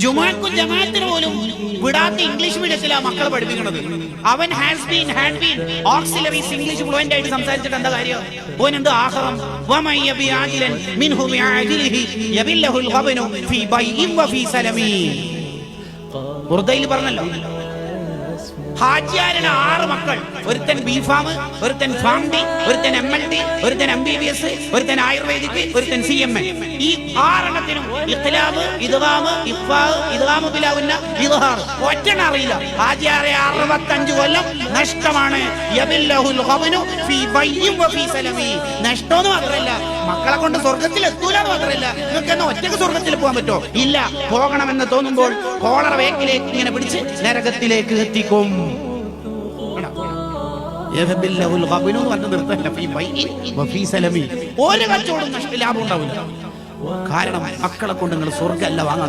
ജുമാക്കും ജമാഅത്തിന് പോലും വിടാത്ത ഇംഗ്ലീഷ് മീഡിയത്തിലാണ് മക്കളെ പഠിപ്പിക്കുന്നത്. അവൻ had been auxiliaries English fluent ആയിട്ട് സംസാരിച്ചിട്ട് എന്താ കാര്യം? ഓൻ എന്ത് ആഖറം വമൻ യബി ആജിലൻ മിൻഹു ബിആജിലിഹി യബില്ലഹുൽ ഖബനു ഫീ ബൈഇൻ വഫീ സലമി. ഖുർദയിൽ പറഞ്ഞല്ലോ, ഹാജിയാരന് 6 മക്കൾ. ഒരുത്തൻ ബിഫാം, ഒരുത്തൻ ഫാംഡി, ഒരുത്തൻ MLD, ഒരുത്തൻ MBBS, ഒരുത്തൻ ആയുർവേദിക്, ഒരുത്തൻ CMA. ഈ 6 എണ്ണത്തിനും ഇഖ്തിലാബ്, ഇദ്ഗാം, ഇഫ്ഫാഹ്, ഇദ്ഗാം ബിലാവുന്ന ഇദ്ഹാർ ഒറ്റണ അറിയില്ല. ഹാജിയാരെ 65 കൊല്ലം നഷ്ടമാണ്. യബില്ലഹുൽ ഖബനു ഫീ ബൈഇൻ വഫീ സലമി. നഷ്ടമെന്ന് മാത്രമല്ല, മക്കളെ കൊണ്ട് സ്വർഗത്തിൽ എത്തൂലെന്ന് മാത്രമല്ല, നിങ്ങൾക്ക് എന്നാ ഒറ്റക്ക് സ്വർഗത്തിൽ പോകാൻ പറ്റോ? ഇല്ല. പോകണമെന്ന് തോന്നുമ്പോൾ കോളറ വേക്കിലേക്ക് ഇങ്ങനെ പിടിച്ച് നരകത്തിലേക്ക് എത്തിക്കും. ഒരു കച്ചവടം ലാഭം ഉണ്ടാവില്ല. കാരണം മക്കളെ കൊണ്ട് നിങ്ങൾ സ്വർഗ്ഗമല്ല വാങ്ങാൻ